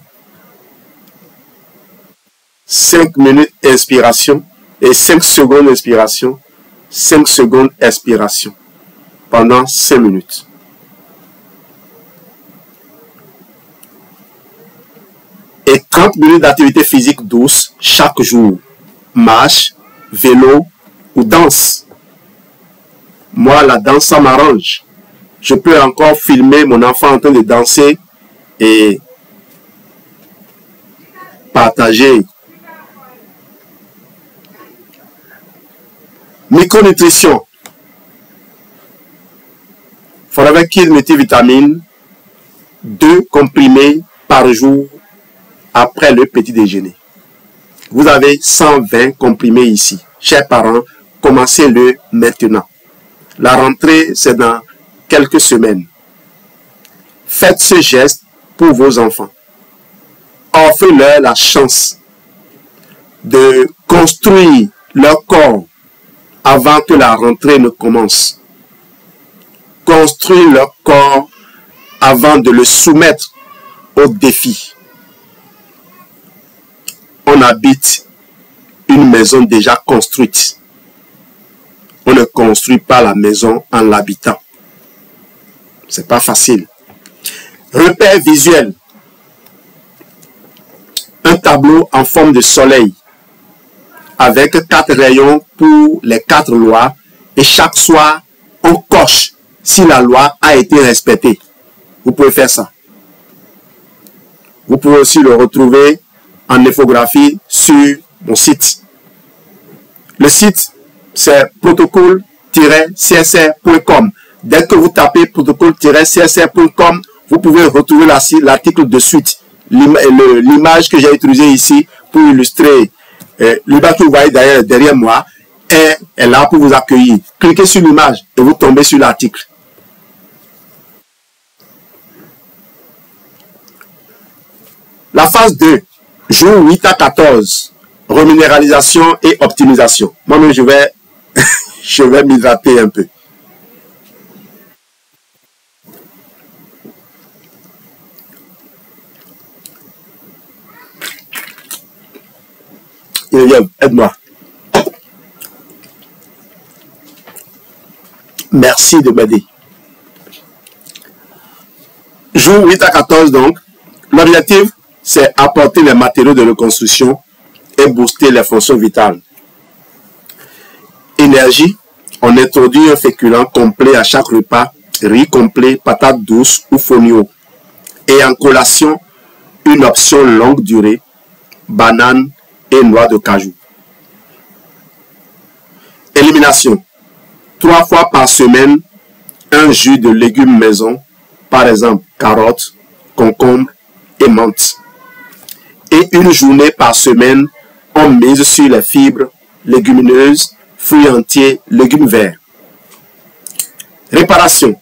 5 minutes inspiration et 5 secondes inspiration, 5 secondes expiration pendant 5 minutes. Et 30 minutes d'activité physique douce chaque jour. Marche, vélo ou danse. Moi, la danse, ça m'arrange. Je peux encore filmer mon enfant en train de danser et partager. Micronutrition. Forever Kids multivitamine, 2 comprimés par jour après le petit déjeuner. Vous avez 120 comprimés ici. Chers parents, commencez-le maintenant. La rentrée, c'est dans quelques semaines. Faites ce geste pour vos enfants. Offrez-leur la chance de construire leur corps avant que la rentrée ne commence. Construire leur corps avant de le soumettre au défi. On habite une maison déjà construite. On ne construit pas la maison en l'habitant. C'est pas facile. Repère visuel. Un tableau en forme de soleil avec 4 rayons pour les 4 lois et chaque soir, on coche si la loi a été respectée. Vous pouvez faire ça. Vous pouvez aussi le retrouver en infographie sur mon site. Le site, c'est protocole-csr.com. Dès que vous tapez protocole-csr.com, vous pouvez retrouver l'article de suite. L'image que j'ai utilisée ici pour illustrer l'image que vous voyez derrière moi est là pour vous accueillir. Cliquez sur l'image et vous tombez sur l'article. La phase 2, jour 8 à 14, reminéralisation et optimisation. Moi-même, je vais m'hydrater un peu. Aide-moi. Merci de m'aider. Jour 8 à 14 donc, l'objectif c'est apporter les matériaux de reconstruction et booster les fonctions vitales. Énergie, on introduit un féculent complet à chaque repas, riz complet, patates douces ou fonio. Et en collation, une option longue durée, banane et noix de cajou. Élimination. 3 fois par semaine, un jus de légumes maison, par exemple carottes, concombres et menthe. Et une journée par semaine, on mise sur les fibres, légumineuses, fruits entiers, légumes verts. Réparation.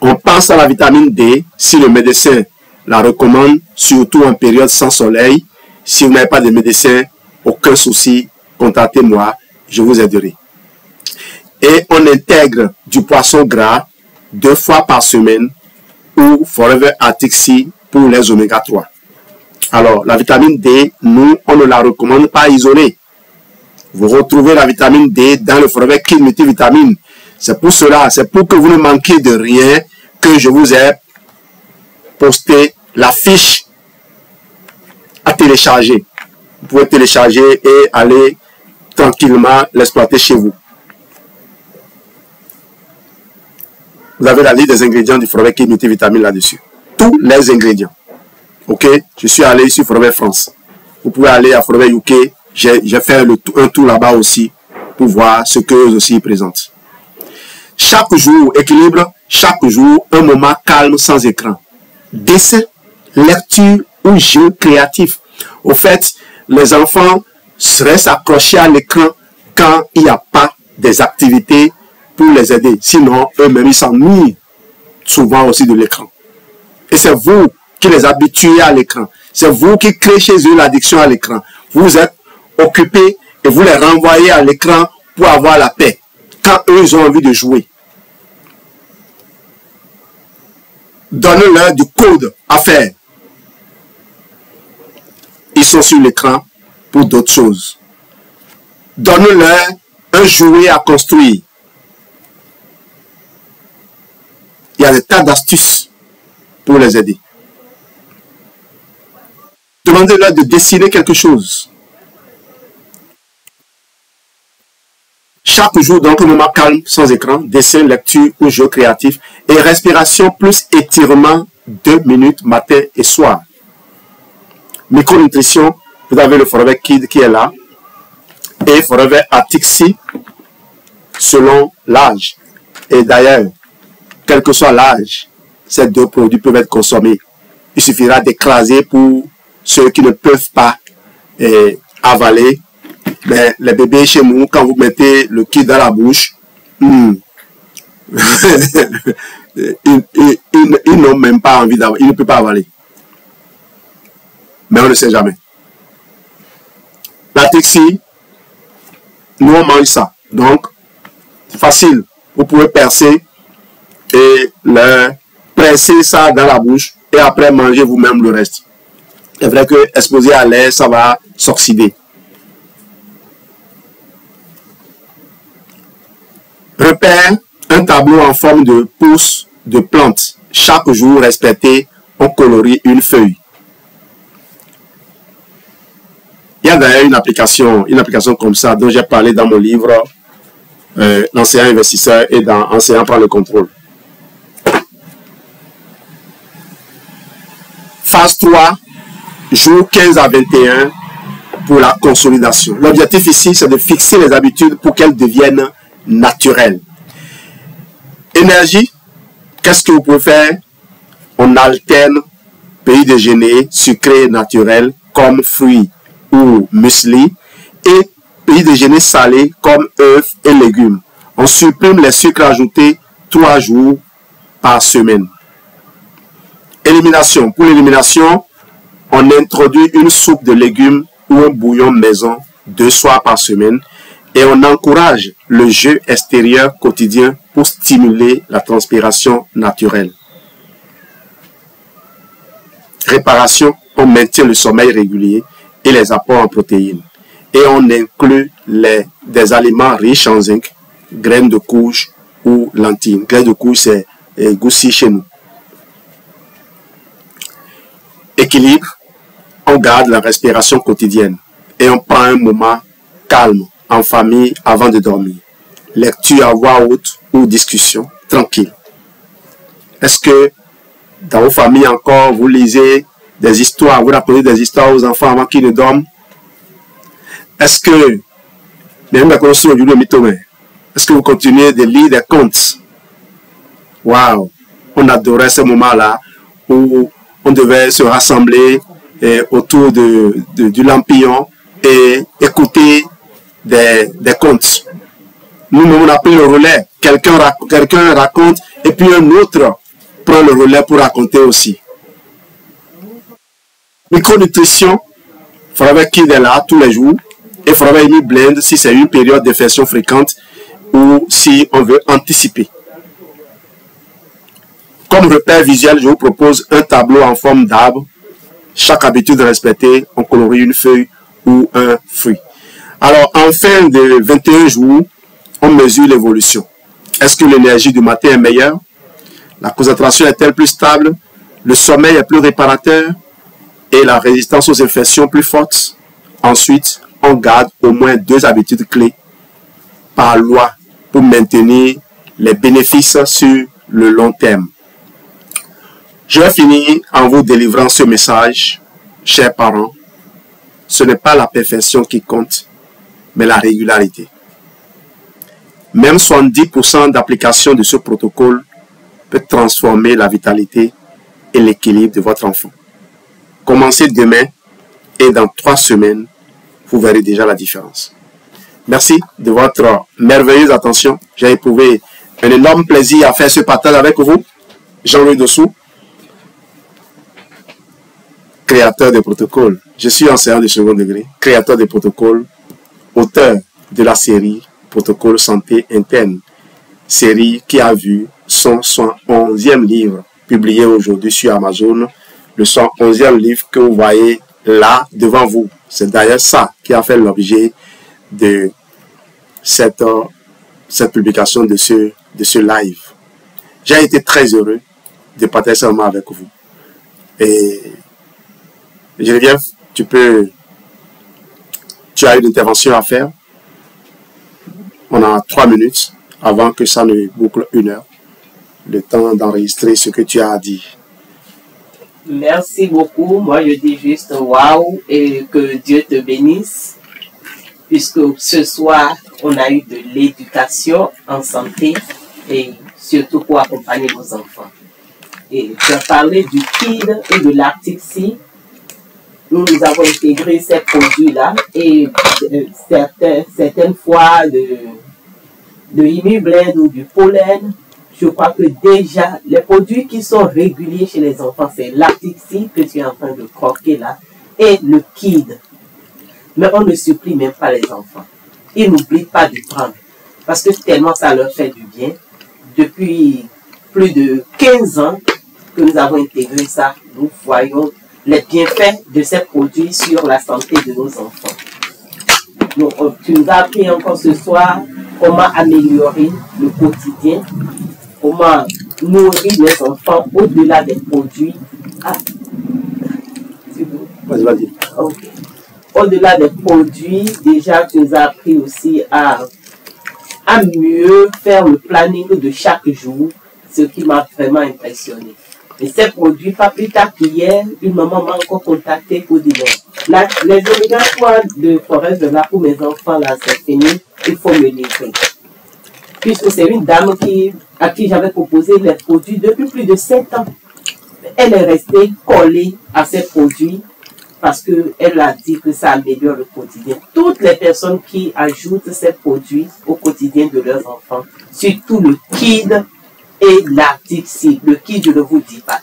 On pense à la vitamine D si le médecin la recommande, surtout en période sans soleil. Si vous n'avez pas de médecin, aucun souci, contactez-moi, je vous aiderai. Et on intègre du poisson gras 2 fois par semaine ou Forever Arctic Sea pour les oméga 3. Alors, la vitamine D, nous, on ne la recommande pas isolée. Vous retrouvez la vitamine D dans le Forever Kid Multivitamine. C'est pour cela, c'est pour que vous ne manquiez de rien que je vous ai posté la fiche à télécharger. Vous pouvez télécharger et aller tranquillement l'exploiter chez vous. Vous avez la liste des ingrédients du Forever Kid Multivitamine là-dessus. Tous les ingrédients. Ok? Je suis allé sur Forever France. Vous pouvez aller à Forever UK. J'ai fait un tour là-bas aussi pour voir ce que eux aussi présentent. Chaque jour, équilibre, chaque jour, un moment calme sans écran. Dessin, lecture ou jeu créatif. Au fait, les enfants restent accrochés à l'écran quand il n'y a pas des activités pour les aider. Sinon, eux-mêmes, ils s'ennuient souvent aussi de l'écran. Et c'est vous qui les habituez à l'écran. C'est vous qui créez chez eux l'addiction à l'écran. Vous êtes occupés et vous les renvoyez à l'écran pour avoir la paix. Quand eux, ils ont envie de jouer. Donnez-leur du code à faire. Ils sont sur l'écran pour d'autres choses. Donnez-leur un jouet à construire. Il y a des tas d'astuces pour les aider. Demandez-leur de dessiner quelque chose. Chaque jour, donc, un moment calme, sans écran, dessin, lecture ou jeu créatif. Et respiration plus étirement 2 minutes matin et soir. Micronutrition, vous avez le Forever Kid qui est là. Et Forever Arctic Sea, selon l'âge. Et d'ailleurs, quel que soit l'âge, ces 2 produits peuvent être consommés. Il suffira d'écraser pour ceux qui ne peuvent pas avaler. Mais les bébés chez nous, quand vous mettez le kit dans la bouche, ils n'ont même pas envie d'avaler. Ils ne peuvent pas avaler. Mais on ne sait jamais. La Trixie, nous on mange ça. Donc, c'est facile. Vous pouvez percer et presser ça dans la bouche et après manger vous-même le reste. C'est vrai que exposé à l'air, ça va s'oxyder. Repère un tableau en forme de pouce de plante. Chaque jour respecté, on colorie une feuille. Il y a d'ailleurs une application comme ça dont j'ai parlé dans mon livre L'enseignant investisseur et dans Enseignant prend le contrôle. Phase 3, jour 15 à 21 pour la consolidation. L'objectif ici, c'est de fixer les habitudes pour qu'elles deviennent naturelles. Énergie, qu'est-ce que vous pouvez faire? On alterne petit déjeuner sucré naturel comme fruits ou muesli et petit déjeuner salé comme œufs et légumes. On supprime les sucres ajoutés 3 jours par semaine. Élimination. Pour l'élimination, on introduit une soupe de légumes ou un bouillon maison 2 soirs par semaine et on encourage le jeu extérieur quotidien pour stimuler la transpiration naturelle. Réparation, on maintient le sommeil régulier et les apports en protéines. Et on inclut des aliments riches en zinc, graines de courge, ou lentilles. Graisse de courge, c'est goussi chez nous. Équilibre, on garde la respiration quotidienne et on prend un moment calme en famille avant de dormir. Lecture à voix haute ou discussion tranquille. Est-ce que dans vos familles encore, vous lisez des histoires, vous racontez des histoires aux enfants avant qu'ils ne dorment? Est-ce que, est-ce que vous continuez de lire des contes? Waouh! On adorait ce moment-là où on devait se rassembler autour du lampillon et écouter des contes. Nous, on a pris le relais. Quelqu'un raconte et puis un autre prend le relais pour raconter aussi. Micronutrition, il faudrait qu'il est là tous les jours. Et il faudrait une blend si c'est une période d'infection fréquente ou si on veut anticiper. Comme repère visuel, je vous propose un tableau en forme d'arbre. Chaque habitude respectée, on colorie une feuille ou un fruit. Alors, en fin de 21 jours, on mesure l'évolution. Est-ce que l'énergie du matin est meilleure? La concentration est-elle plus stable? Le sommeil est plus réparateur? Et la résistance aux infections plus forte? Ensuite, on garde au moins 2 habitudes clés par loi pour maintenir les bénéfices sur le long terme. Je vais finir en vous délivrant ce message, chers parents. Ce n'est pas la perfection qui compte, mais la régularité. Même 70% d'application de ce protocole peut transformer la vitalité et l'équilibre de votre enfant. Commencez demain et dans 3 semaines, vous verrez déjà la différence. Merci de votre merveilleuse attention. J'ai éprouvé un énorme plaisir à faire ce partage avec vous. Jean-Louis Dossou, créateur des protocoles. Je suis enseignant de second degré, créateur des protocoles, auteur de la série Protocole Santé Interne, série qui a vu son 111e livre publié aujourd'hui sur Amazon, le 111e livre que vous voyez là devant vous. C'est d'ailleurs ça qui a fait l'objet de cette publication de ce live. J'ai été très heureux de partager ce moment avec vous. Et Geneviève, tu as une intervention à faire. On a 3 minutes avant que ça ne boucle 1 heure. Le temps d'enregistrer ce que tu as à dire. Merci beaucoup. Moi, je dis juste waouh et que Dieu te bénisse. Puisque ce soir, on a eu de l'éducation en santé et surtout pour accompagner nos enfants. Et tu as parlé du KID et de l'Arctic. Nous avons intégré ces produits-là et certaines fois de Imiblend ou du pollen. Je crois que déjà, les produits qui sont réguliers chez les enfants, c'est l'Arctic que tu es en train de croquer là et le KID. Mais on ne supplie même pas les enfants. Ils n'oublient pas de prendre parce que tellement ça leur fait du bien. Depuis plus de 15 ans que nous avons intégré ça, nous voyons les bienfaits de ces produits sur la santé de nos enfants. Donc, tu nous as appris encore ce soir comment améliorer le quotidien, comment nourrir les enfants au-delà des produits. Ah, vas-y. Okay. Au-delà des produits, déjà tu nous as appris aussi à mieux faire le planning de chaque jour, ce qui m'a vraiment impressionné. Et ces produits, pas plus tard qu'hier, une maman m'a encore contacté pour dire les oméga 3 de Forest de là pour mes enfants, là, c'est fini, il faut me livrer. Puisque c'est une dame à qui j'avais proposé les produits depuis plus de 7 ans. Elle est restée collée à ces produits parce qu'elle a dit que ça améliore le quotidien. Toutes les personnes qui ajoutent ces produits au quotidien de leurs enfants, surtout le KID, et l'Arctic, le KID, je ne vous dis pas.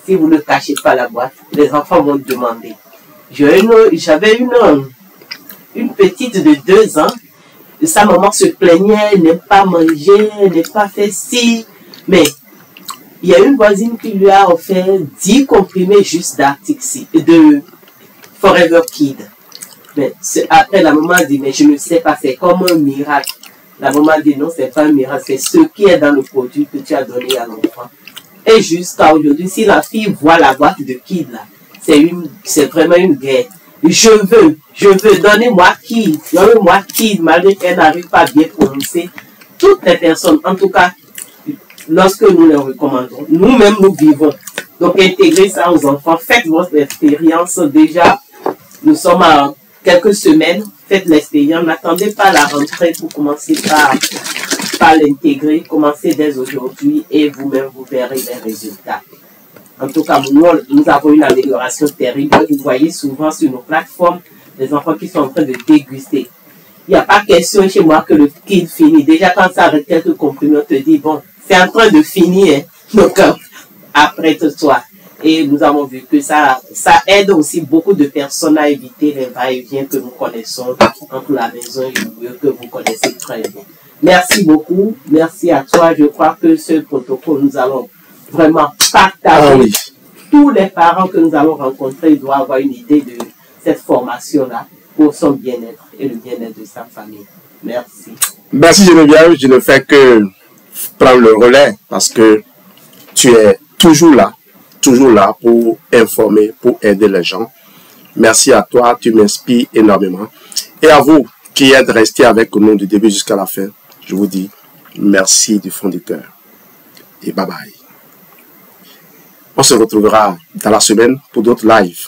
Si vous ne cachez pas la boîte, les enfants vont demander. J'avais une petite de 2 ans. Sa maman se plaignait, elle n'aime pas manger, elle n'aime pas faire ci. Mais il y a une voisine qui lui a offert 10 comprimés juste d'Arctic, de Forever Kid. Mais après, la maman a dit, mais je ne sais pas, c'est comme un miracle. La maman dit non, c'est pas un miracle, c'est ce qui est dans le produit que tu as donné à l'enfant. Et jusqu'à aujourd'hui, si la fille voit la boîte de Kid là, c'est vraiment une guerre. Je veux, donnez-moi Kid, malgré qu'elle n'arrive pas à bien prononcer. Toutes les personnes, en tout cas, lorsque nous les recommandons, nous-mêmes nous vivons. Donc intégrez ça aux enfants, faites votre expérience. Déjà, nous sommes à quelques semaines, faites l'expérience, n'attendez pas la rentrée pour commencer par l'intégrer, commencez dès aujourd'hui et vous-même vous verrez les résultats. En tout cas, nous avons une amélioration terrible. Vous voyez souvent sur nos plateformes des enfants qui sont en train de déguster. Il n'y a pas question chez moi que le Kid finit. Déjà, quand ça arrête quelques comprimés, on te dit, bon, c'est en train de finir. Hein. Donc, apprête-toi. Et nous avons vu que ça aide aussi beaucoup de personnes à éviter les va-et-vient que nous connaissons entre la maison et le lieu que vous connaissez très bien. Merci beaucoup. Merci à toi. Je crois que ce protocole, nous allons vraiment partager. Oui. Tous les parents que nous allons rencontrer doivent avoir une idée de cette formation-là pour son bien-être et le bien-être de sa famille. Merci. Merci Geneviève. Je ne fais que prendre le relais parce que tu es toujours là pour informer, pour aider les gens. Merci à toi, tu m'inspires énormément. Et à vous qui êtes restés avec nous du début jusqu'à la fin, je vous dis merci du fond du cœur. Et bye bye. On se retrouvera dans la semaine pour d'autres lives.